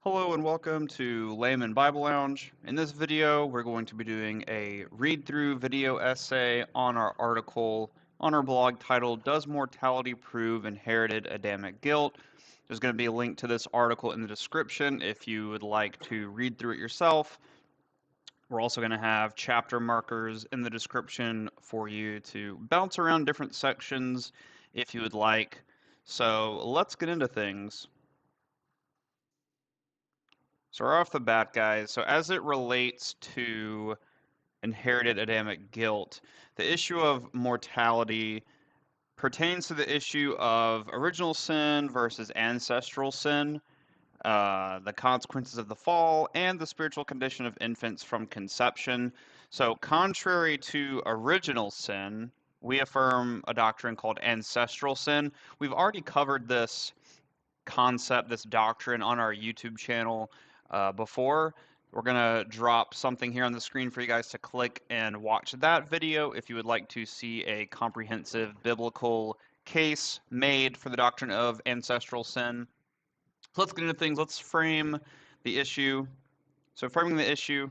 Hello and welcome to Layman Bible Lounge. In this video, we're going to be doing a read-through video essay on our article on our blog titled, Does Mortality Prove Inherited Adamic Guilt? There's going to be a link to this article in the description if you would like to read through it yourself. We're also going to have chapter markers in the description for you to bounce around different sections if you would like. So let's get into things. So right off the bat, guys, so as it relates to inherited Adamic guilt, the issue of mortality pertains to the issue of original sin versus ancestral sin, the consequences of the fall, and the spiritual condition of infants from conception. So contrary to original sin, we affirm a doctrine called ancestral sin. We've already covered this concept, this doctrine on our YouTube channel before. We're going to drop something here on the screen for you guys to click and watch that video if you would like to see a comprehensive biblical case made for the doctrine of ancestral sin. So let's get into things. Let's frame the issue. So framing the issue,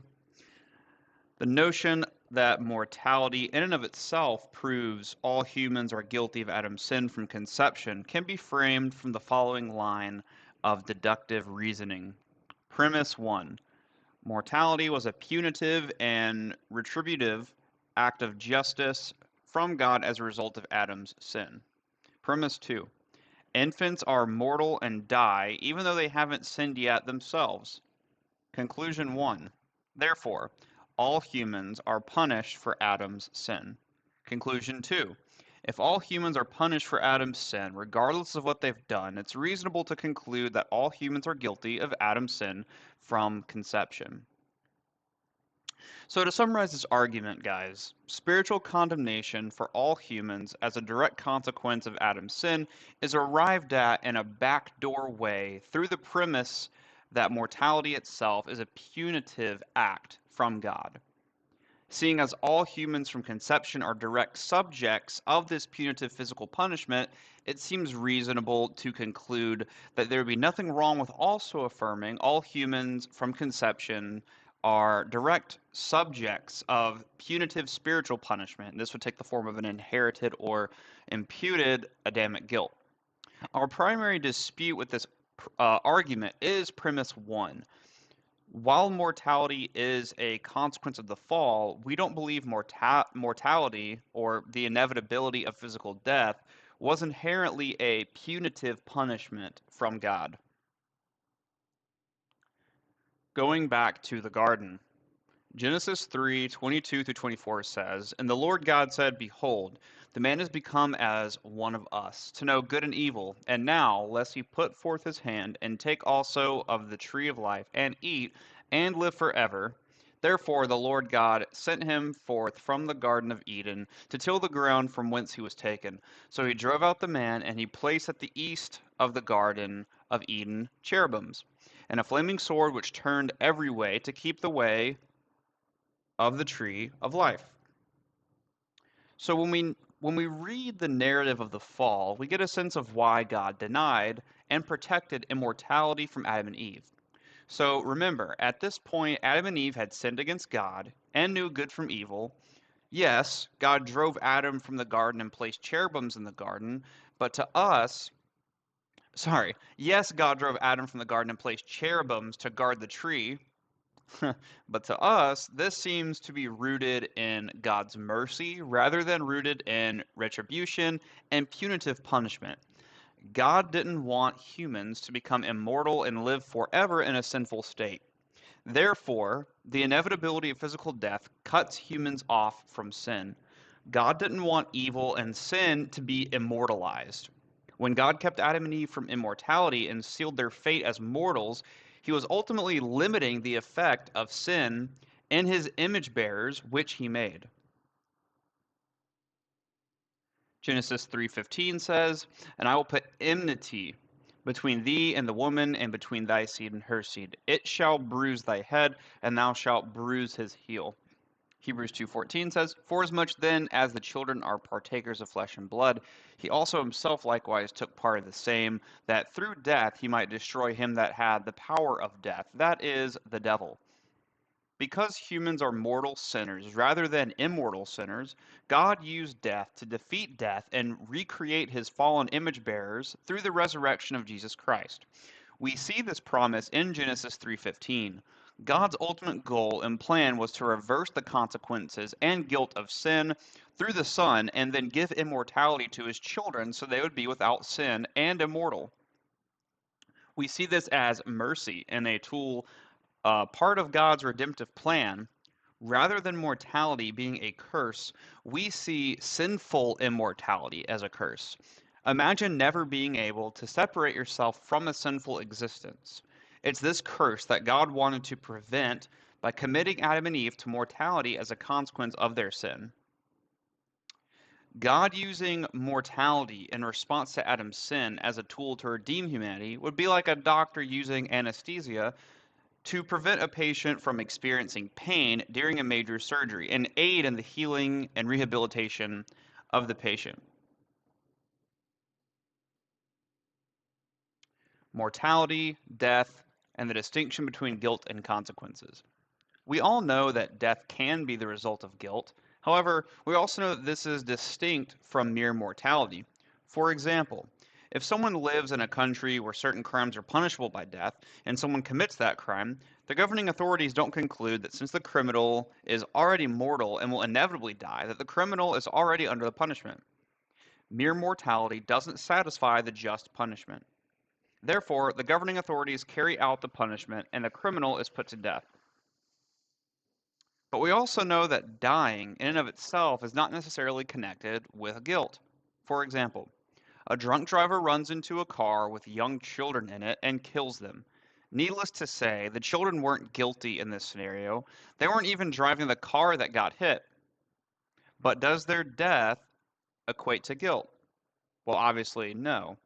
the notion that mortality in and of itself proves all humans are guilty of Adam's sin from conception can be framed from the following line of deductive reasoning. Premise 1. Mortality was a punitive and retributive act of justice from God as a result of Adam's sin. Premise 2. Infants are mortal and die even though they haven't sinned yet themselves. Conclusion 1. Therefore, all humans are punished for Adam's sin. Conclusion 2. If all humans are punished for Adam's sin, regardless of what they've done, it's reasonable to conclude that all humans are guilty of Adam's sin from conception. So to summarize this argument, guys, spiritual condemnation for all humans as a direct consequence of Adam's sin is arrived at in a backdoor way through the premise that mortality itself is a punitive act from God. Seeing as all humans from conception are direct subjects of this punitive physical punishment, it seems reasonable to conclude that there would be nothing wrong with also affirming all humans from conception are direct subjects of punitive spiritual punishment. This would take the form of an inherited or imputed Adamic guilt. Our primary dispute with this argument is premise 1. While mortality is a consequence of the fall, we don't believe mortality, or the inevitability of physical death, was inherently a punitive punishment from God. Going back to the garden, Genesis 3:22-24 says, And the Lord God said, Behold, the man is become as one of us, to know good and evil. And now, lest he put forth his hand, and take also of the tree of life, and eat, and live forever. Therefore the Lord God sent him forth from the Garden of Eden, to till the ground from whence he was taken. So he drove out the man, and he placed at the east of the Garden of Eden cherubims, and a flaming sword which turned every way to keep the way of the tree of life. So when we read the narrative of the fall, we get a sense of why God denied and protected immortality from Adam and Eve. So remember, at this point, Adam and Eve had sinned against God and knew good from evil. Yes, God drove Adam from the garden and placed cherubims in the garden, but to us, yes, God drove Adam from the garden and placed cherubims to guard the tree. But to us, this seems to be rooted in God's mercy rather than rooted in retribution and punitive punishment. God didn't want humans to become immortal and live forever in a sinful state. Therefore, the inevitability of physical death cuts humans off from sin. God didn't want evil and sin to be immortalized. When God kept Adam and Eve from immortality and sealed their fate as mortals, he was ultimately limiting the effect of sin in his image bearers, which he made. Genesis 3:15 says, And I will put enmity between thee and the woman, and between thy seed and her seed. It shall bruise thy head, and thou shalt bruise his heel. Hebrews 2:14 says, "Forasmuch then as the children are partakers of flesh and blood, he also himself likewise took part of the same, that through death he might destroy him that had the power of death, that is, the devil." Because humans are mortal sinners rather than immortal sinners, God used death to defeat death and recreate his fallen image bearers through the resurrection of Jesus Christ. We see this promise in Genesis 3:15. God's ultimate goal and plan was to reverse the consequences and guilt of sin through the Son and then give immortality to his children so they would be without sin and immortal. We see this as mercy and a tool, part of God's redemptive plan. Rather than mortality being a curse, we see sinful immortality as a curse. Imagine never being able to separate yourself from a sinful existence. It's this curse that God wanted to prevent by committing Adam and Eve to mortality as a consequence of their sin. God using mortality in response to Adam's sin as a tool to redeem humanity would be like a doctor using anesthesia to prevent a patient from experiencing pain during a major surgery and aid in the healing and rehabilitation of the patient. Mortality, death, and the distinction between guilt and consequences. We all know that death can be the result of guilt. However, we also know that this is distinct from mere mortality. For example, if someone lives in a country where certain crimes are punishable by death and someone commits that crime, the governing authorities don't conclude that since the criminal is already mortal and will inevitably die, that the criminal is already under the punishment. Mere mortality doesn't satisfy the just punishment. Therefore, the governing authorities carry out the punishment and the criminal is put to death. But we also know that dying in and of itself is not necessarily connected with guilt. For example, a drunk driver runs into a car with young children in it and kills them. Needless to say, the children weren't guilty in this scenario. They weren't even driving the car that got hit. But does their death equate to guilt? Well, obviously, no.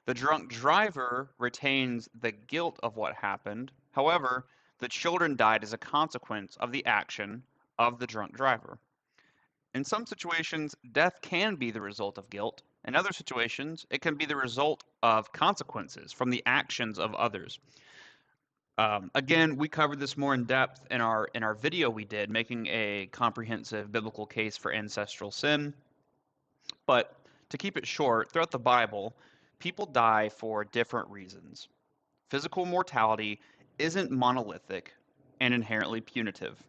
The drunk driver retains the guilt of what happened. However, the children died as a consequence of the action of the drunk driver. In some situations, death can be the result of guilt. In other situations, it can be the result of consequences from the actions of others. Again, we covered this more in depth in our video we did, making a comprehensive biblical case for ancestral sin. But to keep it short, throughout the Bible, people die for different reasons. Physical mortality isn't monolithic and inherently punitive.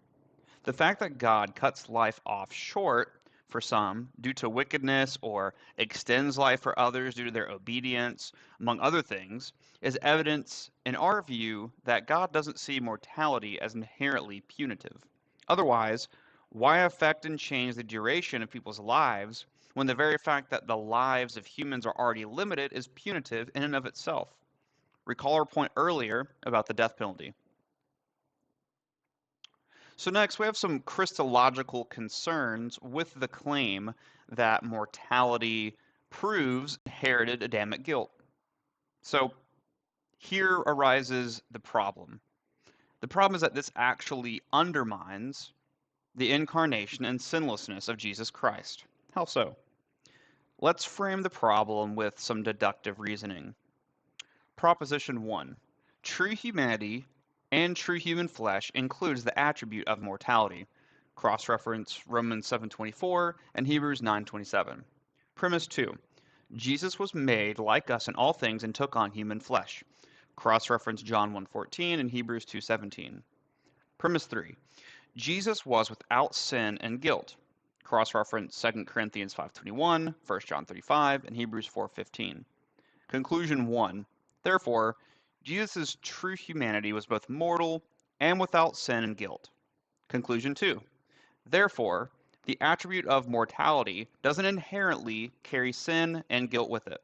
The fact that God cuts life off short for some due to wickedness or extends life for others due to their obedience, among other things, is evidence, in our view, that God doesn't see mortality as inherently punitive. Otherwise, why affect and change the duration of people's lives when the very fact that the lives of humans are already limited is punitive in and of itself? Recall our point earlier about the death penalty. So next, we have some Christological concerns with the claim that mortality proves inherited Adamic guilt. So here arises the problem. The problem is that this actually undermines the incarnation and sinlessness of Jesus Christ. How so? Let's frame the problem with some deductive reasoning. Proposition 1. True humanity and true human flesh includes the attribute of mortality. Cross-reference Romans 7:24 and Hebrews 9:27. Premise 2. Jesus was made like us in all things and took on human flesh. Cross-reference John 1:14 and Hebrews 2:17. Premise 3. Jesus was without sin and guilt. Cross-reference 2 Corinthians 5:21, 1 John 3:5, and Hebrews 4:15. Conclusion 1. Therefore, Jesus' true humanity was both mortal and without sin and guilt. Conclusion 2. Therefore, the attribute of mortality doesn't inherently carry sin and guilt with it.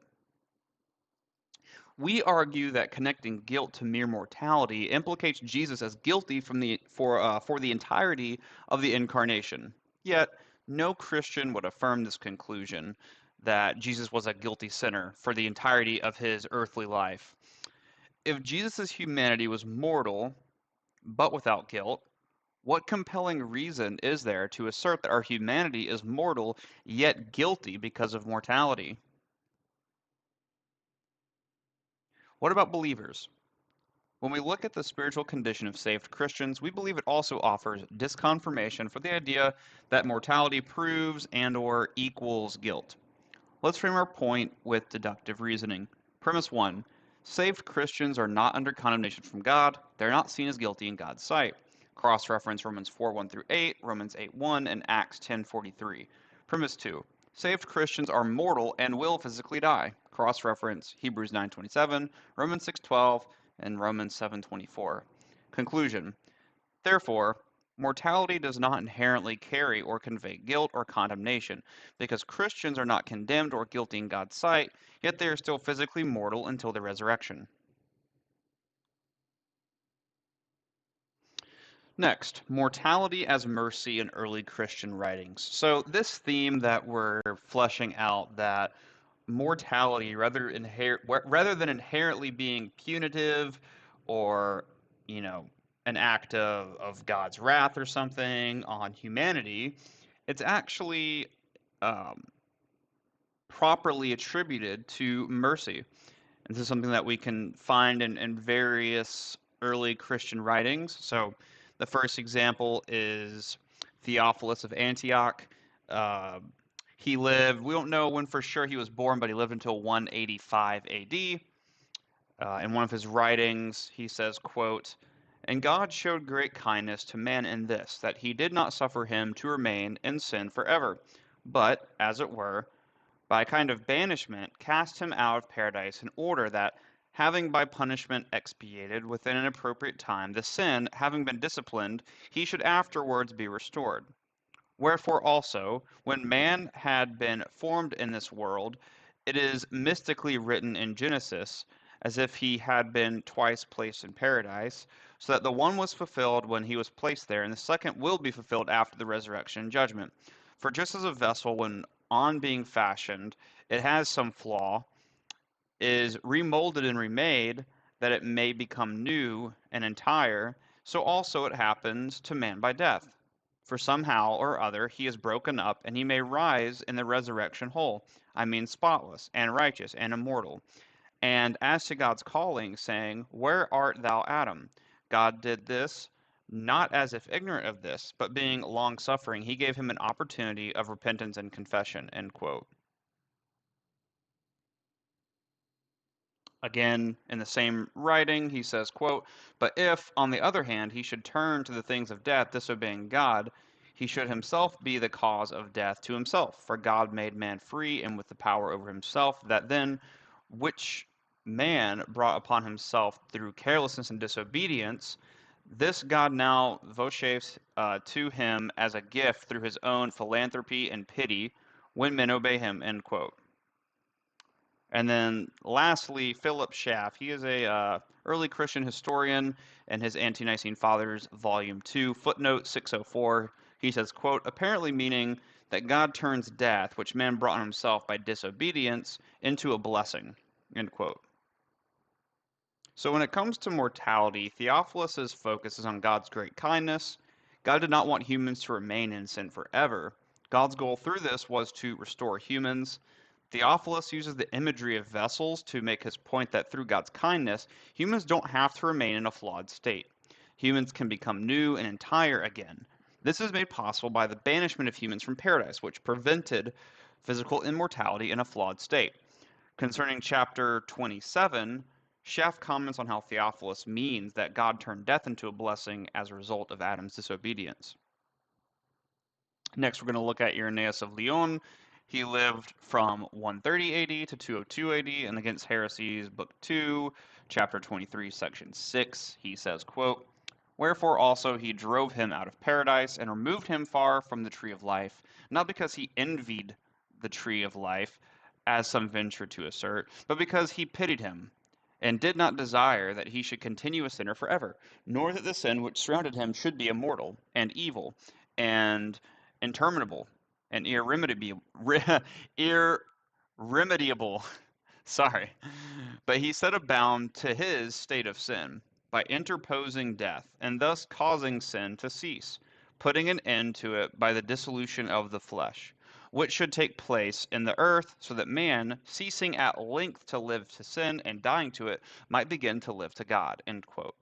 We argue that connecting guilt to mere mortality implicates Jesus as guilty for the entirety of the incarnation. Yet, no Christian would affirm this conclusion that Jesus was a guilty sinner for the entirety of his earthly life. If Jesus' humanity was mortal, but without guilt, What compelling reason is there to assert that our humanity is mortal yet guilty because of mortality? What about believers? When we look at the spiritual condition of saved Christians, we believe it also offers disconfirmation for the idea that mortality proves and/or equals guilt. Let's frame our point with deductive reasoning. Premise 1. Saved Christians are not under condemnation from God. They're not seen as guilty in God's sight. Cross-reference Romans 4:1 through 8, Romans 8:1, and Acts 10:43. Premise 2. Saved Christians are mortal and will physically die. Cross-reference Hebrews 9:27, Romans 6:12, and Romans 7:24. Conclusion. Therefore, mortality does not inherently carry or convey guilt or condemnation, because Christians are not condemned or guilty in God's sight, yet they are still physically mortal until the resurrection. Next, mortality as mercy in early Christian writings. So this theme that we're fleshing out, that mortality, rather than inherently being punitive or, you know, an act of God's wrath or something on humanity, it's actually um, properly attributed to mercy. And this is something that we can find in various early Christian writings. So the first example is Theophilus of Antioch. Uh, he lived, we don't know when for sure he was born, but he lived until 185 AD. In one of his writings, he says, quote, "And God showed great kindness to man in this, that he did not suffer him to remain in sin forever, but, as it were, by a kind of banishment, cast him out of paradise in order that, having by punishment expiated within an appropriate time the sin, having been disciplined, he should afterwards be restored. Wherefore also, when man had been formed in this world, it is mystically written in Genesis, as if he had been twice placed in paradise, so that the one was fulfilled when he was placed there, and the second will be fulfilled after the resurrection and judgment. For just as a vessel, when on being fashioned, it has some flaw, is remolded and remade, that it may become new and entire, so also it happens to man by death. For somehow or other he is broken up, and he may rise in the resurrection whole, I mean spotless, and righteous, and immortal. And as to God's calling, saying, Where art thou, Adam? God did this, not as if ignorant of this, but being long-suffering, he gave him an opportunity of repentance and confession. End quote. Again, in the same writing, he says, quote, "But if, on the other hand, he should turn to the things of death, disobeying God, he should himself be the cause of death to himself. For God made man free and with the power over himself, that then which man brought upon himself through carelessness and disobedience, this God now vouchsafes to him as a gift through his own philanthropy and pity when men obey him." End quote. And then lastly, Philip Schaff. He is a early Christian historian, and his Ante-Nicene Fathers, Volume 2, footnote 604. He says, quote, "Apparently meaning that God turns death, which man brought on himself by disobedience, into a blessing." End quote. So when it comes to mortality, Theophilus' focus is on God's great kindness. God did not want humans to remain in sin forever. God's goal through this was to restore humans. Theophilus uses the imagery of vessels to make his point that through God's kindness, humans don't have to remain in a flawed state. Humans can become new and entire again. This is made possible by the banishment of humans from paradise, which prevented physical immortality in a flawed state. Concerning chapter 27, Schaff comments on how Theophilus means that God turned death into a blessing as a result of Adam's disobedience. Next, we're going to look at Irenaeus of Lyon. He lived from 130 AD to 202 AD, and Against Heresies, Book 2, Chapter 23, Section 6, he says, quote, "Wherefore also he drove him out of paradise and removed him far from the tree of life, not because he envied the tree of life, as some venture to assert, but because he pitied him, and did not desire that he should continue a sinner forever, nor that the sin which surrounded him should be immortal, and evil, and interminable, and irremediable. Sorry. But he set a bound to his state of sin. by interposing death, and thus causing sin to cease, putting an end to it by the dissolution of the flesh, which should take place in the earth, so that man, ceasing at length to live to sin and dying to it, might begin to live to God. End quote.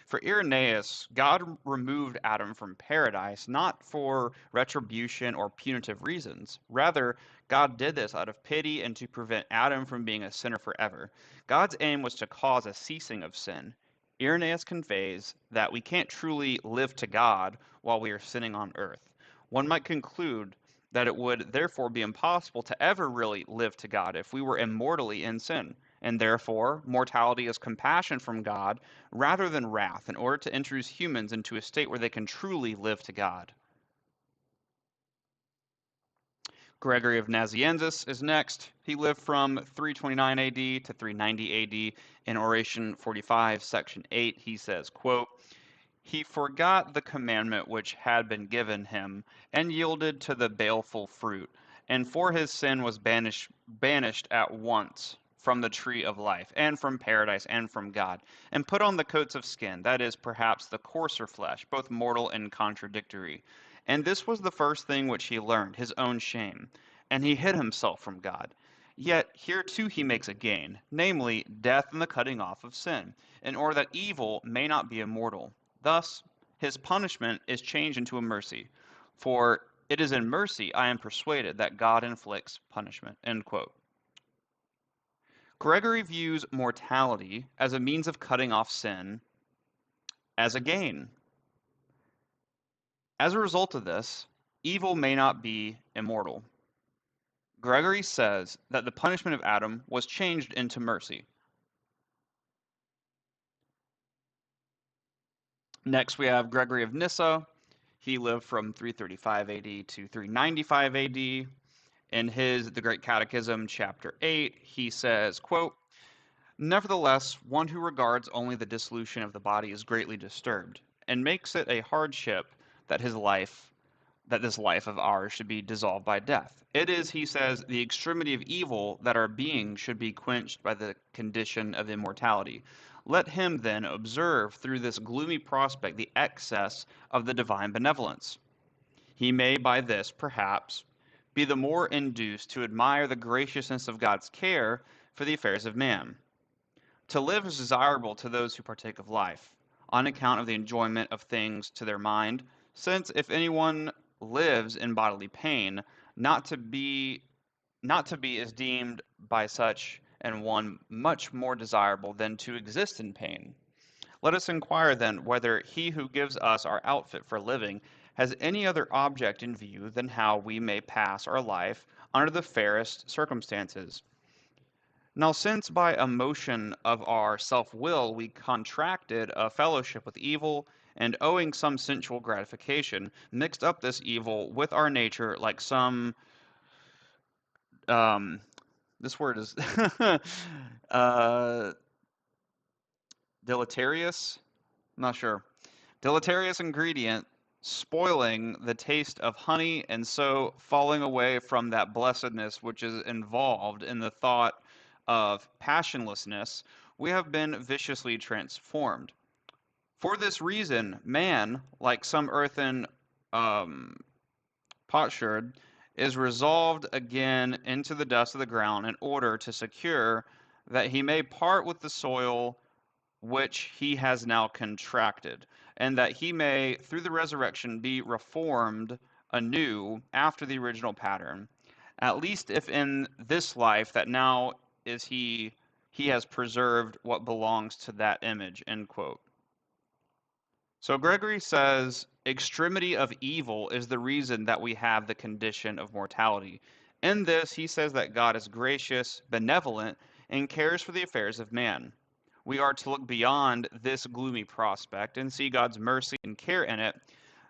For Irenaeus, God removed Adam from paradise not for retribution or punitive reasons. Rather, God did this out of pity and to prevent Adam from being a sinner forever. God's aim was to cause a ceasing of sin. Irenaeus conveys that we can't truly live to God while we are sinning on earth. One might conclude that it would therefore be impossible to ever really live to God if we were immortally in sin. And therefore, mortality is compassion from God rather than wrath, in order to introduce humans into a state where they can truly live to God. Gregory of Nazianzus is next. He lived from 329 AD to 390 AD. In Oration 45, section 8, he says, quote, "He forgot the commandment which had been given him, and yielded to the baleful fruit, and for his sin was banished at once from the tree of life, and from paradise, and from God, and put on the coats of skin, that is, perhaps the coarser flesh, both mortal and contradictory. And this was the first thing which he learned, his own shame, and he hid himself from God. Yet here too he makes a gain, namely, death and the cutting off of sin, in order that evil may not be immortal. Thus, his punishment is changed into a mercy. For it is in mercy, I am persuaded, that God inflicts punishment." End quote. Gregory views mortality as a means of cutting off sin as a gain. As a result of this, evil may not be immortal. Gregory says that the punishment of Adam was changed into mercy. Next, we have Gregory of Nyssa. He lived from 335 AD to 395 AD. In his The Great Catechism, chapter 8, he says, quote, "Nevertheless, one who regards only the dissolution of the body is greatly disturbed, and makes it a hardship that this life of ours should be dissolved by death. It is, he says, the extremity of evil that our being should be quenched by the condition of immortality. Let him then observe through this gloomy prospect the excess of the divine benevolence. He may by this, perhaps, be the more induced to admire the graciousness of God's care for the affairs of man. To live is desirable to those who partake of life, on account of the enjoyment of things to their mind, since if anyone lives in bodily pain, not to be is deemed by such an one much more desirable than to exist in pain. Let us inquire then whether he who gives us our outfit for living has any other object in view than how we may pass our life under the fairest circumstances. Now, since by a motion of our self-will we contracted a fellowship with evil, and owing some sensual gratification, mixed up this evil with our nature like some, this word is uh, deleterious, I'm not sure, deleterious ingredient, spoiling the taste of honey, and so falling away from that blessedness which is involved in the thought of passionlessness, we have been viciously transformed. For this reason, man, like some earthen potsherd, is resolved again into the dust of the ground in order to secure that he may part with the soil which he has now contracted, and that he may, through the resurrection, be reformed anew after the original pattern, at least if in this life that now is he has preserved what belongs to that image. End quote. So Gregory says extremity of evil is the reason that we have the condition of mortality. In this, he says that God is gracious, benevolent, and cares for the affairs of man. We are to look beyond this gloomy prospect and see God's mercy and care in it.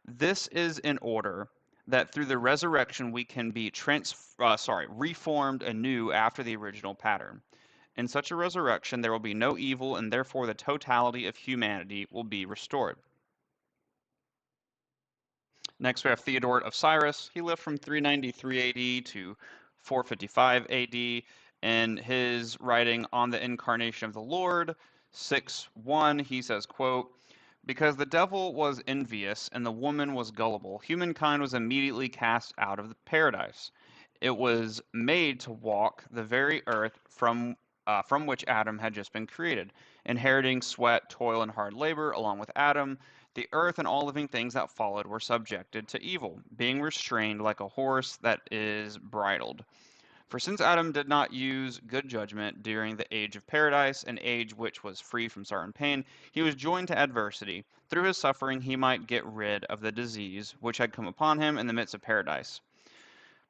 This is in order that through the resurrection we can be reformed anew after the original pattern. In such a resurrection there will be no evil, and therefore the totality of humanity will be restored. Next, we have Theodoret of Cyrus. He lived from 393 AD to 455 AD. In his writing on the incarnation of the Lord, 6:1, he says, quote, "Because the devil was envious and the woman was gullible, humankind was immediately cast out of the paradise. It was made to walk the very earth from which Adam had just been created, inheriting sweat, toil, and hard labor along with Adam. The earth and all living things that followed were subjected to evil, being restrained like a horse that is bridled. For since Adam did not use good judgment during the age of paradise, an age which was free from sorrow and pain, he was joined to adversity. Through his suffering he might get rid of the disease which had come upon him in the midst of paradise.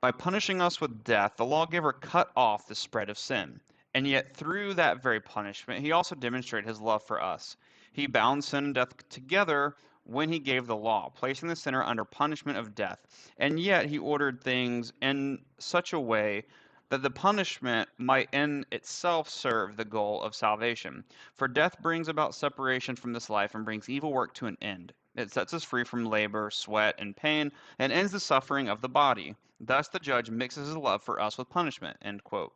By punishing us with death, the lawgiver cut off the spread of sin. And yet through that very punishment he also demonstrated his love for us. He bound sin and death together when he gave the law, placing the sinner under punishment of death. And yet he ordered things in such a way that the punishment might in itself serve the goal of salvation. For death brings about separation from this life and brings evil work to an end. It sets us free from labor, sweat, and pain, and ends the suffering of the body. Thus the judge mixes his love for us with punishment." End quote.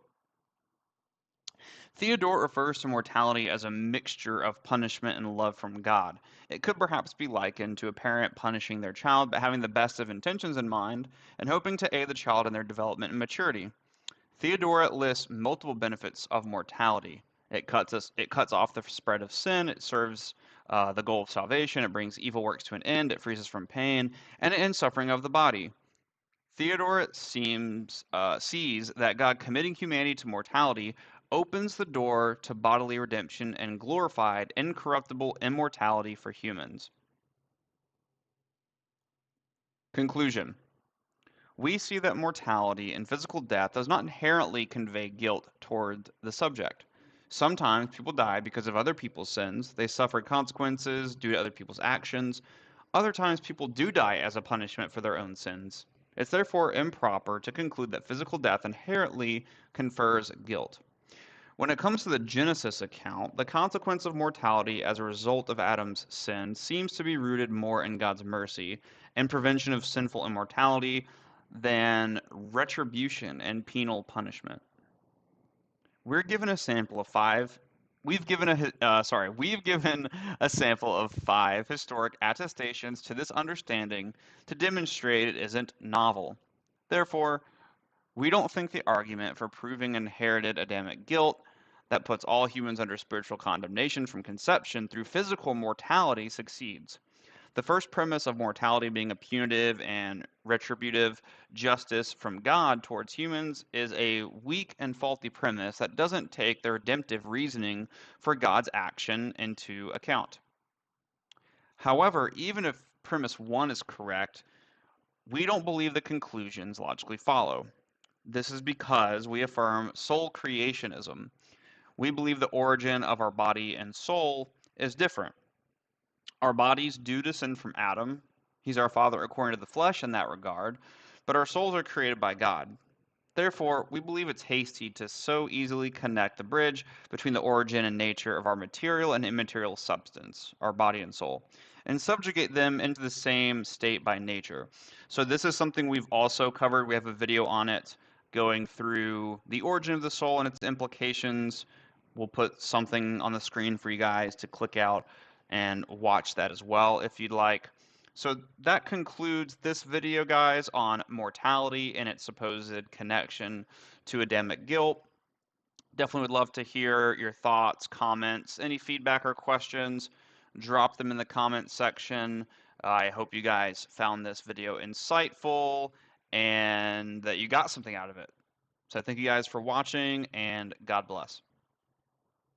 Theodoret refers to mortality as a mixture of punishment and love from God. It could perhaps be likened to a parent punishing their child but having the best of intentions in mind and hoping to aid the child in their development and maturity. Theodoret lists multiple benefits of mortality. It cuts off the spread of sin. It serves the goal of salvation. It brings evil works to an end. It frees us from pain, and it ends suffering of the body. Theodoret sees that God committing humanity to mortality opens the door to bodily redemption and glorified, incorruptible immortality for humans. Conclusion. We see that mortality and physical death does not inherently convey guilt toward the subject. Sometimes people die because of other people's sins. They suffer consequences due to other people's actions. Other times people do die as a punishment for their own sins. It's therefore improper to conclude that physical death inherently confers guilt. When it comes to the Genesis account, the consequence of mortality as a result of Adam's sin seems to be rooted more in God's mercy and prevention of sinful immortality than retribution and penal punishment. We're given a sample of five. We've given a sample of 5 historic attestations to this understanding to demonstrate it isn't novel. Therefore, we don't think the argument for proving inherited Adamic guilt that puts all humans under spiritual condemnation from conception through physical mortality succeeds. The first premise of mortality being a punitive and retributive justice from God towards humans is a weak and faulty premise that doesn't take the redemptive reasoning for God's action into account. However, even if premise 1 is correct, we don't believe the conclusions logically follow. This is because we affirm soul creationism. We believe the origin of our body and soul is different. Our bodies do descend from Adam. He's our father according to the flesh in that regard, but our souls are created by God. Therefore, we believe it's hasty to so easily connect the bridge between the origin and nature of our material and immaterial substance, our body and soul, and subjugate them into the same state by nature. So this is something we've also covered. We have a video on it going through the origin of the soul and its implications. We'll put something on the screen for you guys to click out and watch that as well if you'd like. So that concludes this video, guys, on mortality and its supposed connection to Adamic guilt. Definitely would love to hear your thoughts, comments, any feedback or questions. Drop them in the comment section. I hope you guys found this video insightful and that you got something out of it. So thank you guys for watching, and God bless.